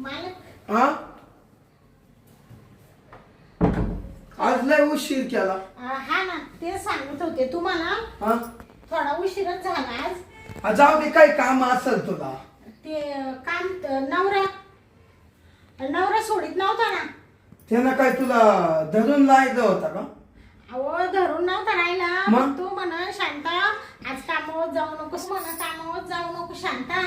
मालक हा आज लय उशीर केला. हा ना ते सांगत होते तुम्हाला हा थोडा उशीरच झाला आज. जाऊ दे, काही काम असेल तुला. ते काम नवरा नवरा सोडित नव्हता ना. त्यानं काय तुला धरून लायचं होता का? अहो धरून नव्हता राहिला. मग? तू म्हणा शांता आज कामावर जाऊ नकोस म्हणा, कामावर जाऊ नको शांता.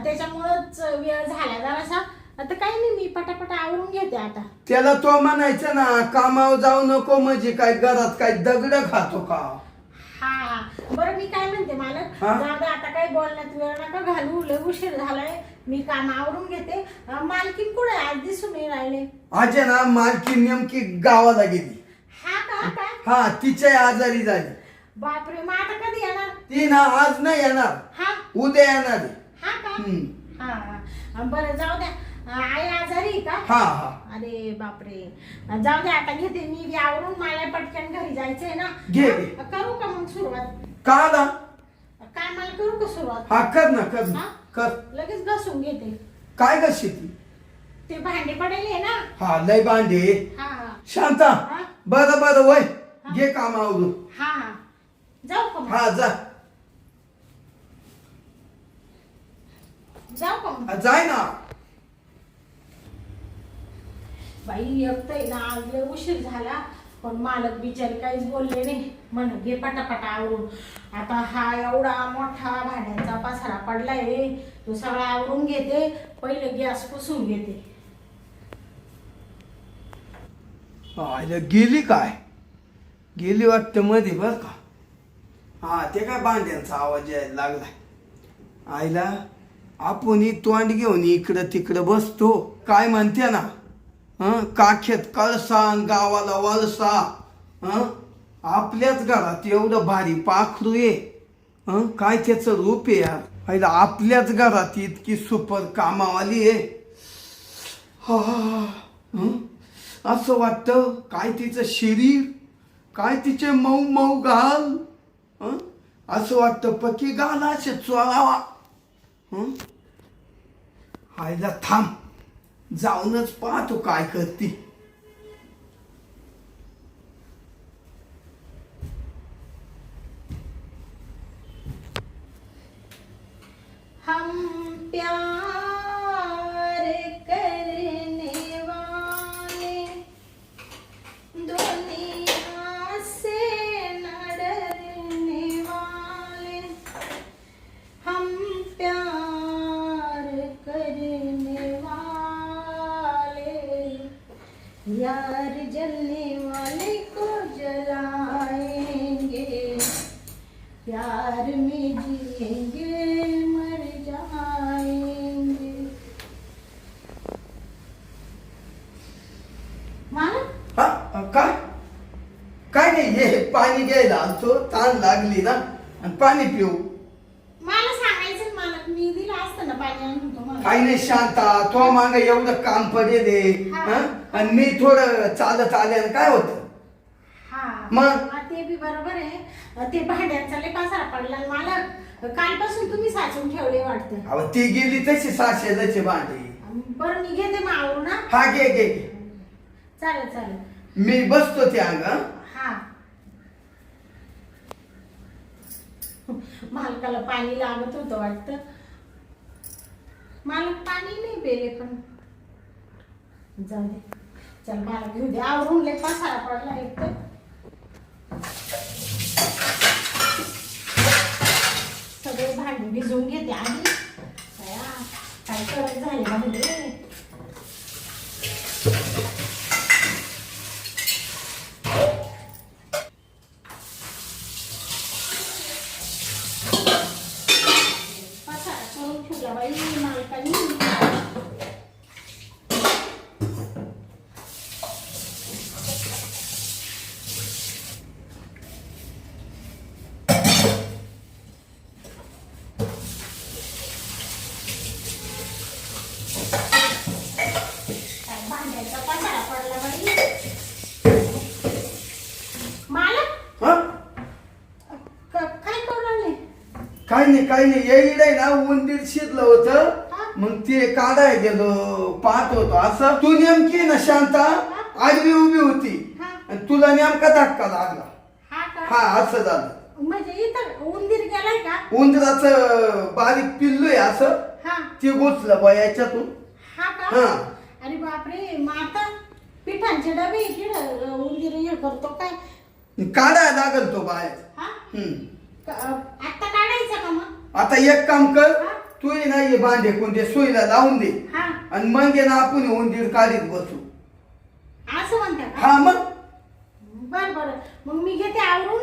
त्याच्यामुळंच वेळ झाला जरासा. आता काही नाही, मी पटापट आवरून घेते आता. त्याला तो म्हणायचं ना कामावर जाऊ नको, म्हणजे काय घरात काय दगड खातो का? हा बरं मी काय म्हणते मालक, हा? जाऊ दे आता काही बोलण्यात वेळ नका घालू, लय उशीर झालाय. मी काम आवरून घेते. मालकीन कुठे आज दिसून नाही राहिले? आज आहे ना मालकी नेमकी गावाला गेली. हा का काय? हा तिच्या आजारी झाली. बापरे, मग आता कधी येणार? ती ना आज नाही येणार, हा उद्या येणार आहे. हा का? हम्म. हा बरं जाऊ द्या. आई आजारी आहे का? हा हा अरे बापरे, जाऊ द्या आता घेते मी आवरून. मला पटकन घरी जायचंय ना. घे. करू का मग सुरुवात? का ना? कामाला करू का सुरुवात? हा कर ना, कर ना, हा? कर. लगेच घासून घेते. काय ग शेती? ते भांडे पडेल आहे ना. हा लय भांडे. हा शांता हा? बरं बरं वय घे काम आवरून. हा हा जाऊ का मग? हा जा. जाऊ का मग? जाय ना. बाई एकतय ना आज लय उशीर झाला. पण मालक बिचारी काहीच बोलले नाही. म्हण घे पटापटा आवरून. आता हा एवढा मोठा भांड्यांचा पसारा पडलाय, तो सगळा आवरून घेते. पहिले गॅस पुसून घेते. आयला गेली काय? गेली वाटतं मध्ये बर का. हा ते काय भांड्यांचा आवाज यायला लागलाय. आईला आपण तोंड घेऊन इकडं तिकडं बसतो. काय म्हणते ना, काखेत कळसा गावाला वळसा. आपल्याच घरात एवढं भारी पाखरू आहे. काय त्याचं रूप आहे यार. आईला आपल्याच घरात इतकी सुपर कामावाली आहे. हा असं वाटतं काय तिचं शरीर, काय तिचे मऊ मऊ घाल. असं वाटतं पकी गाला असे चोळावा. आईला थांब, जाऊनच पाहतो काय करती. हम प्यार करने वाले दुनिया से न डरने वाले, हम प्यार करने वाले, यार जलने वाले को जलाएंगे, प्यार में जिएंगे मर जाएंगे. मालक हा काय? काय नाही, हे पाणी घ्यायला आलतो. ताण लागली ना, आणि पाणी पिऊ. मला सांगायचं मालक, मी दिलं असतं ना पाणी आणून तुम्हाला. काही नाही शांता, तो माग एवढं काम पडेल हा. आणि मी थोडं चालत आल्यानं काय होतं. हा मग? ते बी बरोबर आहे. ते भांड्यांचा लय पसारा पडला मालक. कालपासून तुम्ही साचून ठेवले वाटतं. अहो ती गेली तशी साशेदाचे भांडे. बरं मी घेते मग आवरून. हा घे घे. चालेल चालेल. मी बसतो त्या अंग. हा मालकाला पाणी लागत होतं वाटतं. मालक पाणी नाही पेले, पण जाऊ दे. चल मला घेऊ दे आवरून. लय पसारा पडला एक तर. सगळे भांडी भिजवून घेते आधी. काय करत झाले भांडे. पसारा करून ठेवला बाई मालकानी. भांड्याचा पसारा पडला बाई. मालक हा काय करू राहिले? काही नाही काही नाही. येईल आहे ना, उंदीर शिरलं होतं. हा मग ते काढाय गेलो पाहत होतो असं तू नेमकी ना शांता आडवी उभी होती हा. आणि तुला नेमका धक्का लागला. हा का? हा असं झालं. म्हणजे इथं उंदीर गेलाय का? उंदराचं बारीक पिल्लू आहे असं हा. ते घुसलं बा याच्यातून. हा का? हा. अरे बापरे, मग आता पिठांचे डबे इकडं उंदीर हे करतो काय? काढायला लागल तो बाहेर. हा? हम्म. आता काढायचा का मग? आता एक काम कर हा? तू नाही भांडे कोणते सोयीला लावून दे हा. आणि मग आहे ना आपण उंदीर काढीत बसू. असं म्हणता का? हा मग बर बर, मग मी घेते आवरून.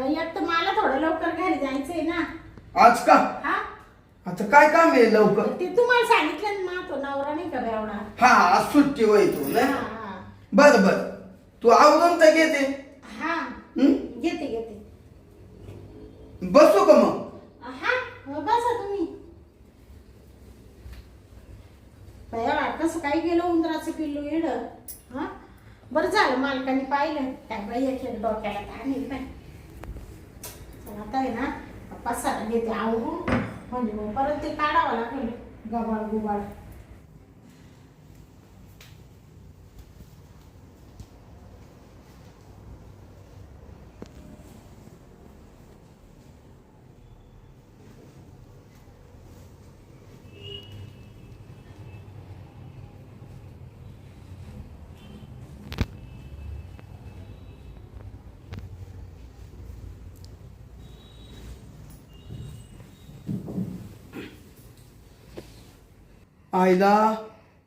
एक तर मला थोडं लवकर घरी जायचंय ना. आज का हा, आता काय काम आहे लवकर. ते तुम्हाला सांगितलं ना, तो नवरा नाही का एवढा. हा आज सुट्टी होय तू हा नाही. हा बर बर तू आवरून तर घेते. हा, हम्म? घेते घेते. बसू का मग. हा, बसा तुम्ही. बया, कसं काय गेलं उंदराचं पिल्लू येड. हा, बरं झालं मालकाने पाहिलं. काय बाई एक डोक्याला ताण येईल काय. चला आता आहे ना, पसारा घेते आवरून, म्हणजे मग परत ते काढावं लागेल गबाळ गुबाळ. आईला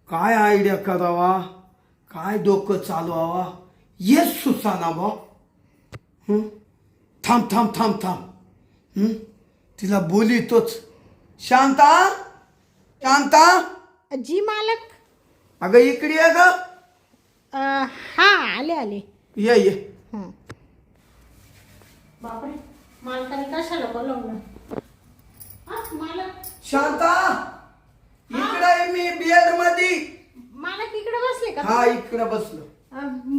काय आयडिया करावा काय डोकं चालवावा येच सुसाना बा. थांब थांब थांब थांब. तिला बोलितोच. शांता शांता जी मालक. अगं इकडे ये ग. हा, आले आले. ये ये. बापरे, मालकाने कशाला बोलवलं. हा मालक. शांता इकडे आहे मी बेड मध्ये. मालक इकडे बसले का? हा इकडे बसलो.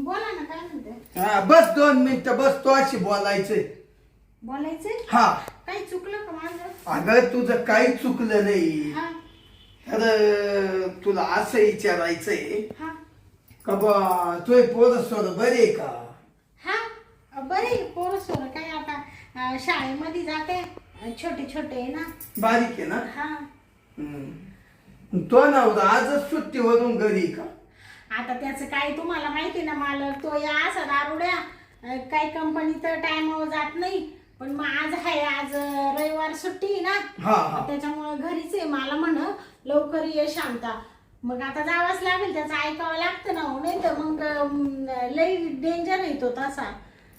बोला ना, काय म्हणते. हा बस 2 मिनिटं बस तो अशी बोलायचंय. बोलायचंय. हा काही चुकलं का माझं? अगं तुझं काही चुकलं नाही. हा तर तुला असं विचारायचंय हा का बा तुझे पोरं सोरं बरे का. हा, बरे पोरं सोरं काय आता शाळेमध्ये जाते. छोटे छोटे आहे ना. बारीक आहे ना. हा, तो नवरा आजच सुट्टीवरून घरी का. आता त्याचं काय तुम्हाला माहिती ना मालक, तो या असा दारुड्या काही कंपनीत टायमावर जात नाही. पण मग आज आहे, आज रविवार सुट्टी आहे ना. हा हा त्याच्यामुळे घरीच आहे. मला म्हण लवकर ये शांता. मग आता जावंच लागेल, त्याचं ऐकावं लागतं ना. नाही तर मग लई डेंजर येतो तसा.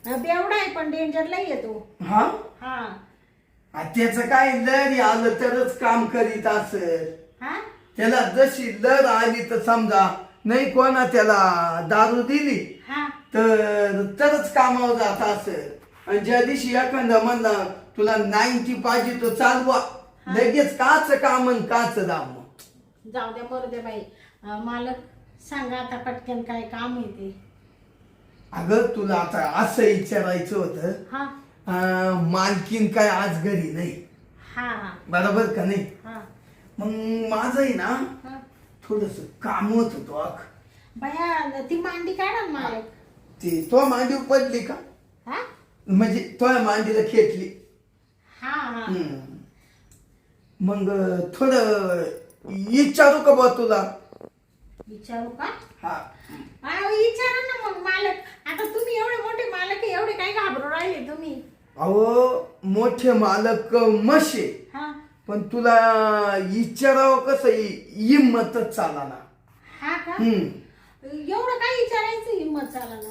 बेवडा आहे पण डेंजर लई येतो. हा हा, त्याचं काय लहरी आलं तरच काम करीत असेल. हा, त्याला जशी लहर आली तर समजा नाही कोणा त्याला दारू दिली हा, तरच कामावर जात असेल. आणि ज्या दिवशी एखादा म्हणला तुला 90 पाहिजे तो चालवा लगेच काच काम आणि काच दाम. जाऊ द्या बरं द्या बाई. मालक सांगा आता पटकन काय काम आहे ते. अगं तुला आता असं विचारायचं होतं. हा मालकीन काय आज घरी नाही. हा बरोबर का नाही. हा मग माझंही ना हा. थोडस काम होत होतो. बाया ती मांडी काढा ना मालक. ते तो मांडी पडली का हा म्हणजे तो मांडीला खेटली. हा हा. मग थोडं विचारू का बा तुला. विचारू का? हा विचारा ना मग मालक. आता तुम्ही एवढे मोठे मालक आहे, एवढे काय घाबरू राहिले तुम्ही. अहो मोठे मालक मशे हा पण तुला विचारावं कसं हिंमतच चाला ना. हा का? एवढं काय विचारायचं हिंमत चाला ना.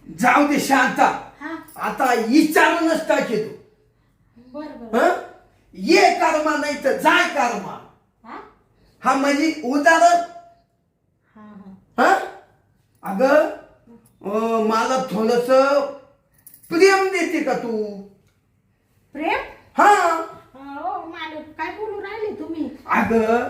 जाऊ दे शांता. हा आता विचारूनच टाके तू. बर बर. ये कर्मा नाही तर जाय कर्मा. हा हा म्हणजे उदाहरण. हा हा. हा अगं मला थोडस प्रेम देते का तू. प्रेम? हा हो मालक, काय बोलू राहिले तुम्ही. अगं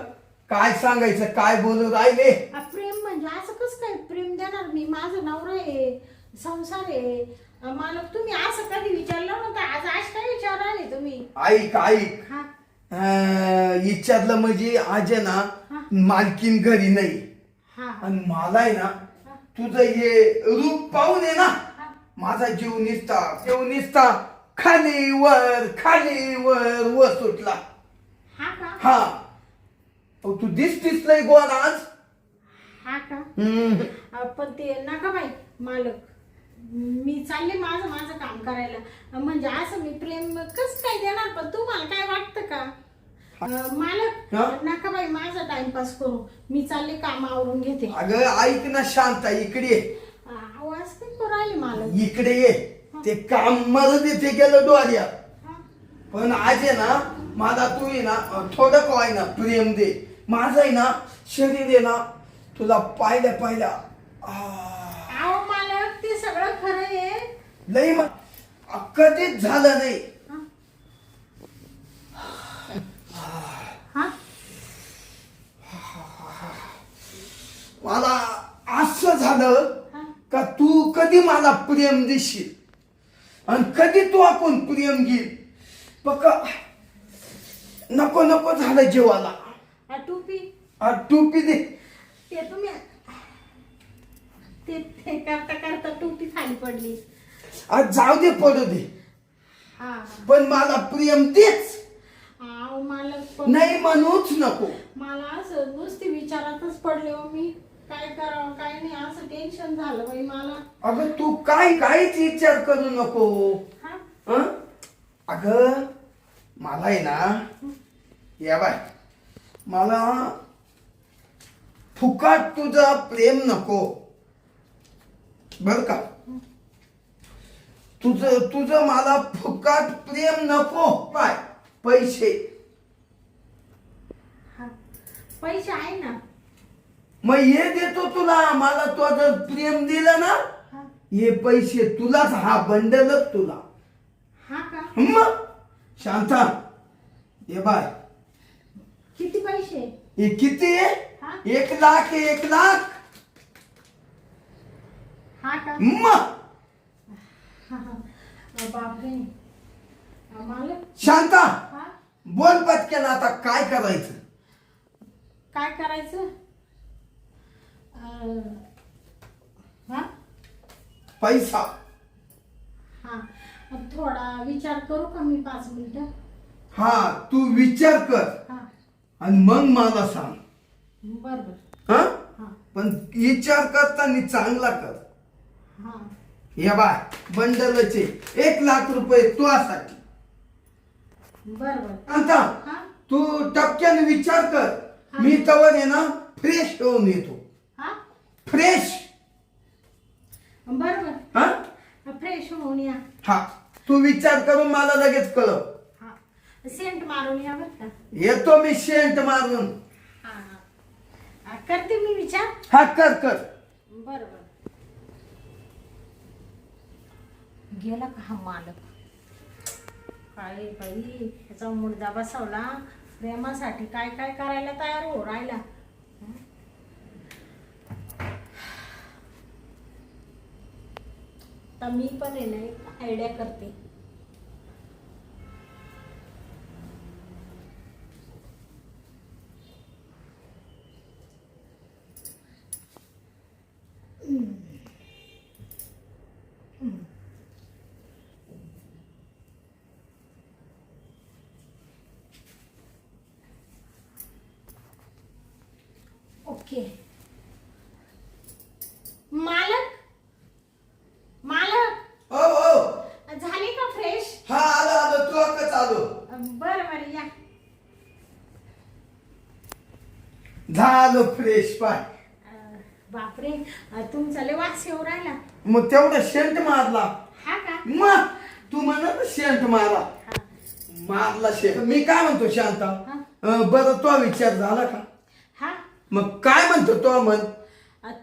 काय सांगायचं काय बोलू राहिले. प्रेम म्हणजे असं कसं काय प्रेम देणार मी. माझं नवरा आहे, संसार आहे. मालक तुम्ही असं कधी विचारलं नव्हतं, आज काय विचार आले तुम्ही. ऐक ऐक हा विचारलं म्हणजे आज आहे हा. ना मालकीन घरी नाही हा आणि मला आहे ना हा. तुझं हे रूप पाहून आहे ना हा. माझा जीव निसता खाली वर वर सुटला. हा का हा अहो, तू दिसतीस लय गोड आज. हा का हम्म. पण ते नका बाई मालक, मी चालले माझं काम करायला. म्हणजे असं मी प्रेम कस काय देणार, पण तुम्हाला काय वाटतं का मालक? हा? नका बाई माझा टाइमपास करू, मी चालले काम आवरून घेते. अगं ऐक ना शांता, इकडे ये. आवाज काय करू राहिले मालक? इकडे ये. ते काम मला तिथे गेलं डोळ्यात, हा? पण आज आहे ना मला तू आहे ना थोडं काय ना प्रेम दे. माझं आहे ना शरीर आहे ना तुला पाहिल्या अहो मालक, ते सगळं खरं आहे. लई कधीच झालं नाही. हा? मला असं झालं हा? का तू कधी मला प्रेम देशील आणि कधी तू आपण प्रेम घेईल. पक्का नको नको झालं जीवाला. टोपी टोपी दे. ते तुम्ही ते करता टोपी खाली पडली. आज जाऊ दे पडू दे, हा पण मला प्रेम देच. अहो मालक, पण नाही म्हणूच नको. मला असं नुसती विचारातच पडले हो मी, काय करावं काय नाही असं टेन्शन झालं बाई मला. अगं तू काहीच विचार करू नको. हा? हं? अगं मला आहे ना या बाय, मला फुकाट तुझं प्रेम नको बर का. तुझं मला फुकाट प्रेम नको. बाय पैसे हा. पैसे आहे ना. मग हे देतो तुला. मला तो जर प्रेम दिलं ना हा? हे पैसे तुलाच, हा बंडलच तुला. हा का? मग शांता ये बाय, किती पैसे? हे किती आहे? हा? 1,00,000 1,00,000. हा का? मग बापरे. मालक. शांता हा? बोल पटकन, आता काय करायचं? काय करायचं? हा? पैसा. हा. थोडा विचार करू का मी 5 मिनिटं? हा तू विचार कर हा. आणि मग मला सांग. बरोबर. हा हा. पण विचार करताना चांगला कर. हा. या बाय बंडलचे 1,00,000 रुपये तुझ्यासाठी. बरोबर. आता हा? तू टपक्याने विचार कर. हा. मी तवर आहे ना फ्रेश होऊन येतो. हा? फ्रेश. बरोबर. हा फ्रेश होऊन या. हा तू विचार करून मला लगेच कळव. हा. सेंट मारून या बरं का. येतो मी शेंट मारून. हा. हा. करते मी विचार. हा कर कर. बरोबर. गेला का हा मालक? काय बाई, याचा मुर्दा बसवला. प्रेमासाठी काय काय करायला तयार हो राहिला. तर मी पण आहे ना आयडिया करते. ओके. मालक मालक हो हो झाले का फ्रेश? हा आलो तू अक्कच आलो. बरं बरं या. झालो फ्रेश पाय. बापरे, तुमचा लय वास येऊ राहिला. मग तेवढा शेंट मारला. हा का? मग तू म्हणत शेंट मारा. हा. मारला शेंट. मी काय म्हणतो शांता, बरं तो विचार झाला का? हा. मग काय म्हणतो तो मन?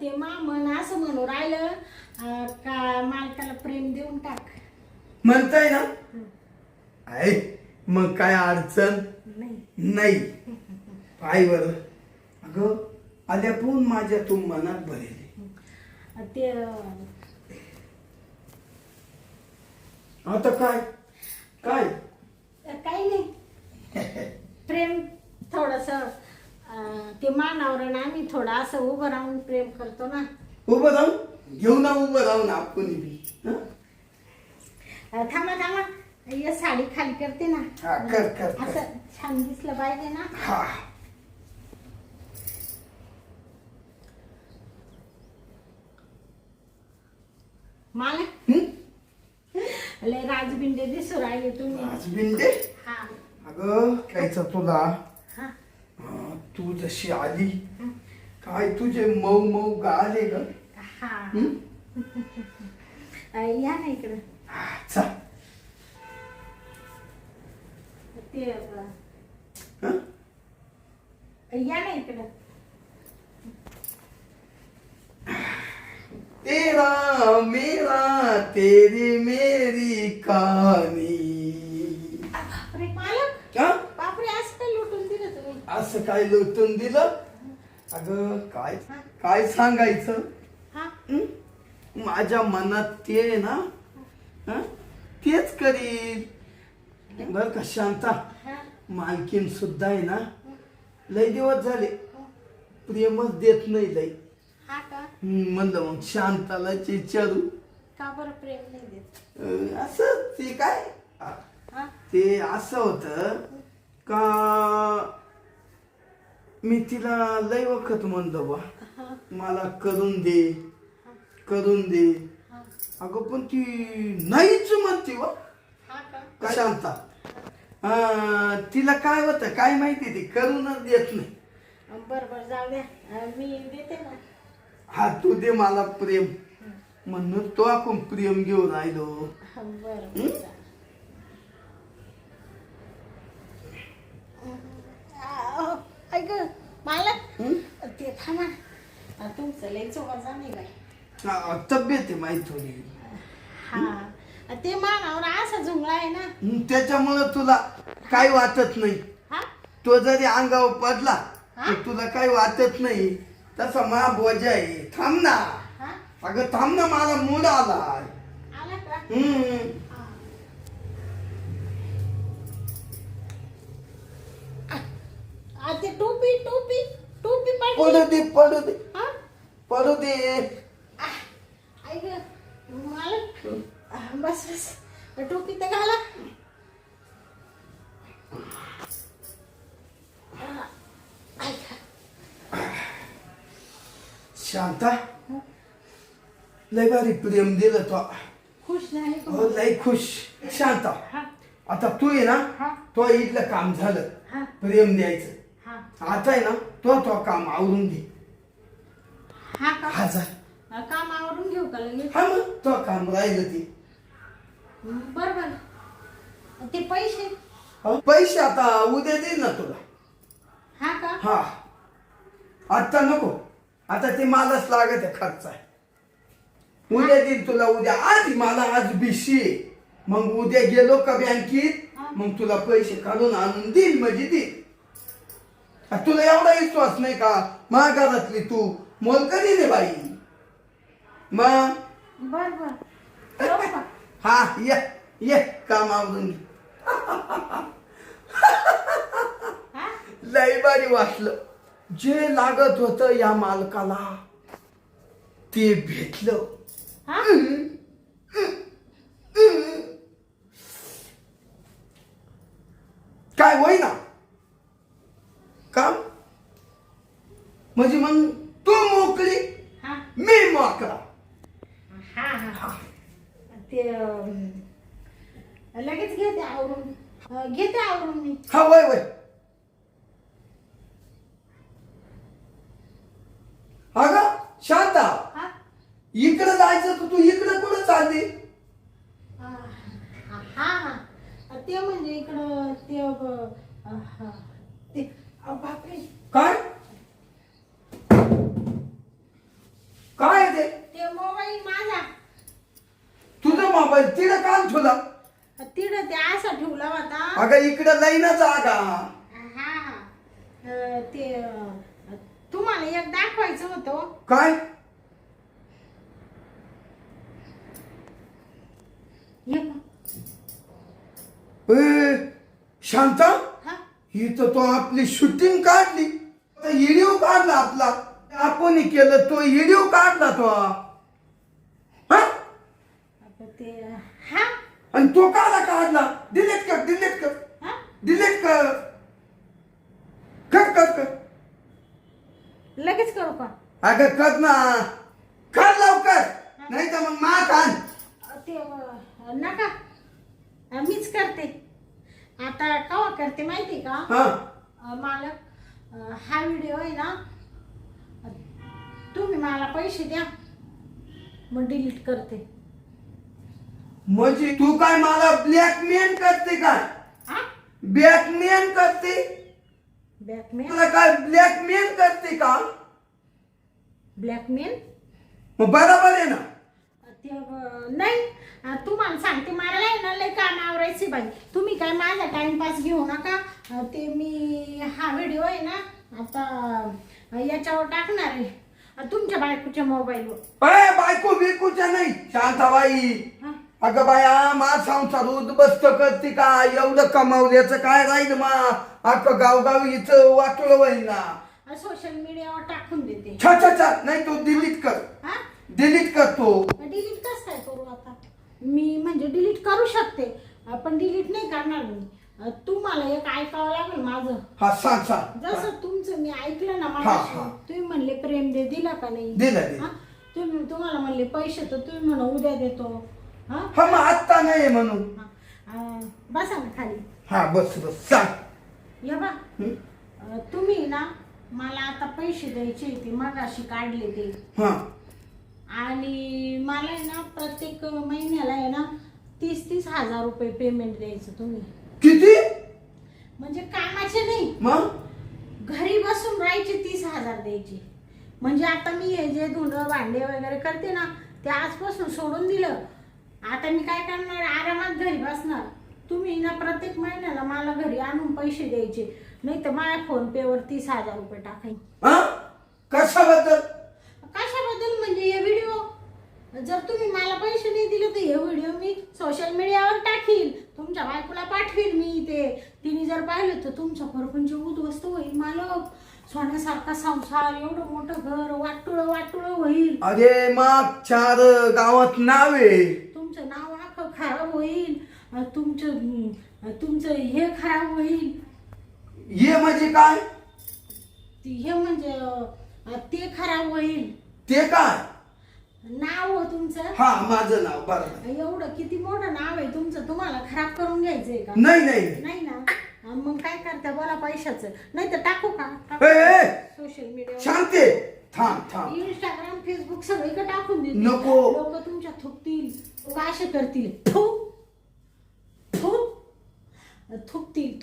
ते मन असं म्हणू राहिलं का मालकाला प्रेम देऊन टाक. म्हणताय ना. आहे मग काय अडचण नाही. नाही. पाय बर अगं आल्यापून माझ्या तू मनात भरेल. ते आता काय काय काही नाही. प्रेम थोडस ते मानावर आम्ही थोडं असं उभं राहून प्रेम करतो ना. उभं राहून घेऊ ना, उभं राहून आपण बी. हं? थांबा थांबा, हे साडी खाली करते ना. हा, कर. असं छान दिसलं पाहिजे ना. हा. मला हं? लय राजबिंडे दिसू राहिले तुम्ही. राजबिंडे? हा अगं कायचं तुला, हा तू जशी आली काय तुझे मऊ मऊ गाले ग. हा. हं? या ना इकडं. हा, चल. ते हं? या ना इकडं. तेरा मेरा तेरी मेरी कहानी. अरे मालक, हा? बापरे, असं काय लुटून दिलं तुम्ही? असं काय लुटून दिलं? अगं काय काय सांगायचं. हा हं? माझ्या मनात ते आहे ना, हं? तेच करील. बर का शांता, हा मालकीन सुद्धा आहे ना, लय दिवस झाले प्रेमच देत नाही लय. हा का? म्हणलं मग शांताला विचारू. का बरं प्रेम नाही देत? असं ते काय, हा ते असं होतं का, मी तिला लय वखत म्हणलं बा, हा मला करून दे करून दे. हा अगं पण ती नाहीच म्हणते वा. हा का? का शांता, तिला काय होतं काय माहिती, ती करूनच देत नाही. बर बर, जाऊ द्या, मी देते ना. हा, तू दे मला प्रेम, म्हणून तो आपण प्रेम घेऊन राहिलो. बर ऐक मालक, ते थांबा, तुमचं लय चोखा नाही बाई. तब्येत आहे माहित थोडी. हा, ते मानावर असा झुंगळा आहे ना. त्याच्यामुळं तुला काही वाटत नाही. हा तो जरी अंगावर पडला हा? तर तुला काही वाटत नाही. तसा मा बोजा आहे. थांब ना, हा अगं थांब ना, मला मूड आलाय. आला का? हा. ते टोपी टोपी टोपी पडू दे पडू दे हा पडू दे. ऐक मालक, बस बस, टोपी तर घाला. शांता, लय भारी प्रेम दिलं तो. खुश नाही हो, लय खुश. शांता, हा आता तू आहे ना, हा तो इथलं काम झालं, हा प्रेम द्यायचं. हा आता आहे ना, तो काम आवरून घे. हा का? हा जा. काम आवरून घेऊ का लगेच? हा, मग तो काम राहिलं ते. बर बर, ते पैसे? पैसे आता उद्या देईल ना तुला. हा का? हा, आता नको, आता ते मलाच लागत आहे खर्च आहे. उद्या देईल तुला, उद्या. आज मला आज बिशी आहे. मग उद्या गेलो का बँकेत, मग तुला पैसे काढून आणून देईल, म्हणजे देईल. तुला एवढा विश्वास नाही का महागारातली तू मोल कधी दे बाई. मग बर बर, येऊ का? हा, ये काम आवरून घे. हा? लय भारी वाटलं. जे लागत होतं या मालकाला ते भेटलं. हा? काय होई ना काम, म्हणजे मग तू मोकळी, हा मी मोकळा. हा हा, ते लगेच घेते आवरून, घेते आवरून मी. हा, वय अगं शांता, हा इकडे जायचं तर तू इकडे कुठं चालली? हा हा, ते म्हणजे इकडं ते ते बापरे, काय काय आहे ते? ते मोबाईल माझा तुझा मोबाईल तिकडे काल ठेवला? तिकडं ते असा ठेवला होता. अगं इकडे लई ना जागा. हा ते तुम्हाला एक दाखवायचं होतं. काय हे पहा. शांता, हा ही तर तो आपली शूटिंग काढली, व्हिडिओ काढला आपला, आपण केलं तो व्हिडिओ काढला तो हा? आता ते हा आणि तो काला काढला? डिलीट कर, डिलीट कर, हा डिलीट कर, कर कर कर. लगेच करू का? अगं कर ना, कर लवकर, नाही तर मग मा कान. ते नका, मीच करते. आता केव्हा करते माहिती का हा मालक? हा व्हिडिओ आहे ना, तुम्ही मला पैसे द्या, मग डिलीट करते. म्हणजे तू काय मला ब्लॅकमेल करते काय? हा ब्लॅकमेल करते? ब्लॅकमेल? तुला काय ब्लॅकमेल करते का? ब्लॅकमेल मग बरोबर आहे ना. ते नाही, तुम्हाला सांगते, मला आहे ना लय काम आवरायचे बाई. तुम्ही काय माझा टाइमपास घेऊ नका. ते मी हा व्हिडिओ आहे ना आता याच्यावर टाकणार आहे, तुमच्या बायकोच्या मोबाईलवर. अरे बायको बिकूच्या नाही, शांताबाई. हा अगं बाया, मा संसार उद्ध्वस्त करते का? एवढं कमावल्याचं काय राहील मा? अख्खं गावगाव हिचं वाटलं होईल ना. सोशल मीडियावर टाकून देते. छा छा छा, नाही तो डिलीट कर, हा डिलीट करतो. डिलीट कसं काय करू आता? मी म्हणजे डिलीट करू शकते, पण डिलीट नाही करणार मी. तुम्हाला एक ऐकावं लागेल माझं. हा सांग सांग. जसं तुमचं मी ऐकलं ना हा, मला, हा. तुम्ही म्हणले प्रेम दे, दिला का नाही? दिलं. हा? तुम्हाला म्हणले पैसे, तर तुम्ही म्हणा उद्या देतो. हा हा मग आत्ता नाही म्हणून. बसा ना खाली. हा बस बस सांग. या बा, हं? तुम्ही ना मला आता पैसे द्यायचे ते मगाशी काढले ते, हा आणि मला आहे ना प्रत्येक महिन्याला आहे ना 30-30 हजार रुपये पेमेंट द्यायचं तुम्ही. किती? म्हणजे कामाचे नाही, मग घरी बसून राहायचे 30 हजार द्यायचे. म्हणजे आता मी हे जे धुणं भांडे वगैरे करते ना, ते आजपासून सोडून दिलं. आता मी काय करणार, आरामात घरी बसणार. तुम्ही ना प्रत्येक महिन्याला मला घरी आणून पैसे द्यायचे, नाही तर माझ्या फोन पे वर 30 हजार रुपये टाकायचे. हा कशाबद्दल? कशाबद्दल म्हणजे हे व्हिडिओ, जर तुम्ही मला पैसे नाही दिले तर हे व्हिडिओ मी सोशल मीडियावर टाकील, तुमच्या बायकोला पाठवील मी. ते तिने जर पाहिलं तर तुमचा परपंच उद्ध्वस्त होईल मालक. सोन्यासारखा संसार, एवढं मोठं घर, वाटुळं वाटुळं होईल. अरे मग 4 गावात नाव आहे. तुमचं नाव अख्खं खराब होईल, तुमचं हे खराब होईल. ये म्हणजे काय? हे म्हणजे ते खराब होईल. ते काय? नाव हो तुमचं. हा माझं नाव. बरोबर. एवढं किती मोठं नाव आहे तुमचं, तुम्हाला खराब करून घ्यायचंय का? नाही नाही नाही ना. मग काय करता बोला, पैशाचं नाही तर टाकू का? ए, सोशल मीडियावर, शांते थांब थांब. इंस्टाग्राम, फेसबुक सगळीकडे टाकून देते. नको. लोक तुमच्या थुकतील, लोक असे करतील, थू थू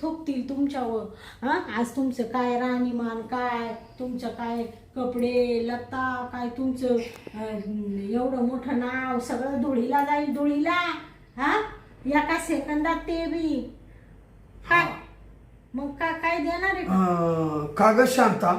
थुकतील तुमच्यावर. हा आज तुमचं काय राहणीमान, काय तुमचं काय कपडे लत्ता, काय तुमचं एवढं मोठं नाव सगळं धुळीला जाईल, धुळीला. हा एका सेकंदात ते बी काय. मग काय देणार आहे का? कागद शांता,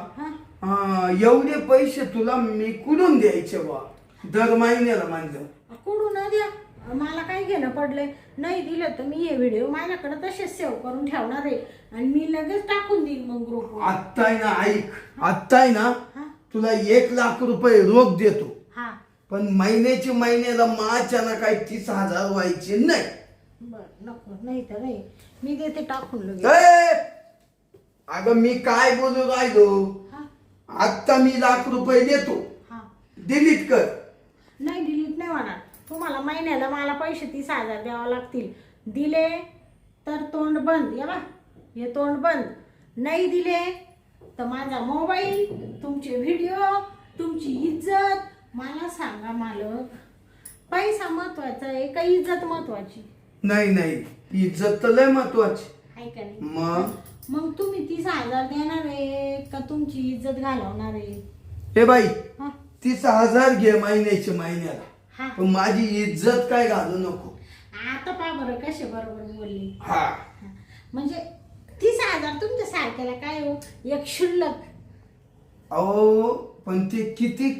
एवढे पैसे तुला मी कुठून द्यायचे बा दर महिन्याला? म्हणलं कुठून न द्या, मला काय घेणं पडलंय. नाही दिलं तर मी हे व्हिडिओ माझ्याकडे तसेच सेव्ह करून ठेवणार आहे, आणि मी लगेच टाकून देईन मग ग्रुपवर. आत्ता आहे ना, ऐक, आत्ता आहे ना हा तुला 1 लाख रुपये रोख देतो, हा पण महिन्याला माझ्या ना काही 30 हजार व्हायचे नाही. बर नको, नाही तर नाही, मी देते टाकून लगेच. ए, अगं मी काय बोलू राहिलो? हा आत्ता मी 1 लाख रुपये देतो, हा डिलीट कर. नाही डिलीट नाही होणार. तुम्हाला महिन्याला मला पैसे 30 हजार द्यावं लागतील. दिले तर तोंड बंद. या बा, हे तोंड बंद. नाही दिले तर माझा मोबाईल, तुमचे व्हिडिओ, तुमची इज्जत. मला सांगा मालक, पैसा महत्वाचा आहे का इज्जत महत्वाची? नाही नाही, इज्जत तर लय महत्वाची. आहे का नाही? मग तुम्ही 30 हजार देणार आहे का तुमची इज्जत घालवणार आहे? हे बाई, हा 30 हजार घे महिन्याला, हा. पण माझी इज्जत काय घालू नको. आता पहा बरं कसे बरोबर बोलली. हा म्हणजे 30 हजार तुमच्या सारख्याला काय हो, एक शुल्लक. अहो पण ते किती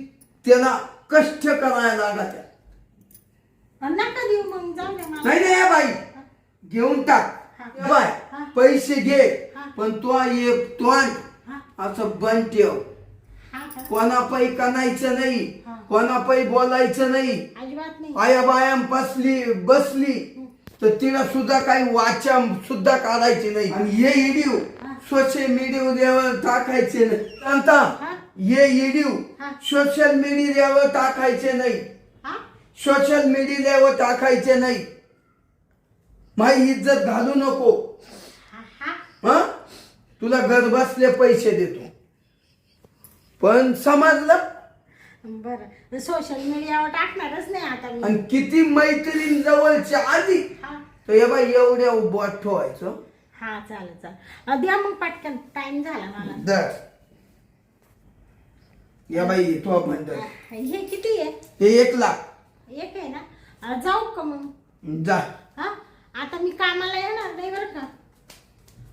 त्याला कष्ट करायला लागत. नका देऊ मग, जाऊ द्या मला. नाही नाही बाई, घेऊन टाक. हा. बाय हा. पैसे घे, हा. पण तो एक तोंड हा असं बंद ठेव. हा का? कोणापायी कणायचं नाही, हा. कोणापायी बोलायचं नाही. अजिबात नाही. आया बायाम बसली तर तिला सुद्धा काही वाचा सुद्धा काढायची नाही. आणि हे व्हिडिओ हा. सोशल मीडियावर टाकायचे नाही. सांगता हा. हे व्हिडिओ हा. सोशल मीडियावर टाकायचे नाही. हा सोशल मीडियावर टाकायचे नाही. माझी इज्जत घालू नको. हा हा हा तुला घर बसले पैसे देतो, पण समजलं. बरं सोशल मीडियावर टाकणारच नाही आता मी. आणि किती मैत्रीण जवळची आली हा तर हे बाई एवढ्या उभं ठेवायचं. हा चालेल चालेल. द्या मग पटकन, टाइम झाला मला. दर या बाई तो आपण दर. हे किती आहे? हे 1,00,000. एक आहे ना? जाऊ का मग? जा. हा आता मी कामाला येणार नाही बरं का?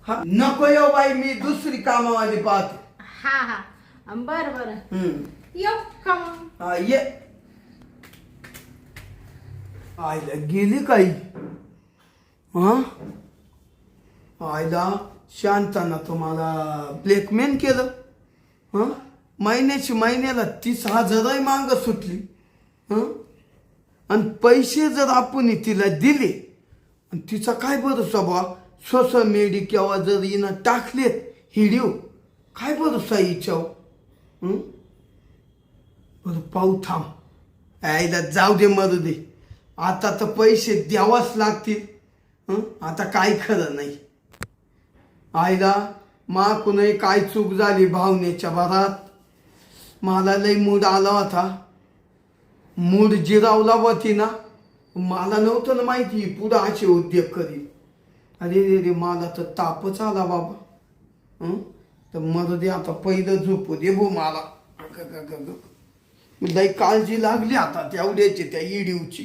हा नको येऊ बाई, मी दुसरी कामावाली पाहतो. हा हा बरं बरं. हम्म. येऊ का मग? हा ये. आईला गेली काही. हा आईला शांताना तुम्हाला ब्लॅकमेल केलं. हा महिन्याला 30,000 मांग सुटली. हं आणि पैसे जर आपण तिला दिले आणि तिचा काय भरोसा बा, सोशल मीडिया किंवा जर हिनं टाकलेत व्हिडिओ, काय भरोसा हिच्यावर. बरं पाहू थांब. आईला जाऊ दे मरू दे, आता तर पैसे द्यावाच लागतील. आता काय खरं नाही. आईला कुणी काय चूक झाली भावनेच्या भरात. मला लई मूड आला होता, मूड जिरावला होती ना. मला नव्हतं ना माहिती पुढं असे उद्योग करील. अरे रे रे मला तर तापच आला बाबा. तर मरू दे आता, पहिलं झोपू दे भो मला. लई काळजी लागली आता तेवढ्याची त्या इडीवची.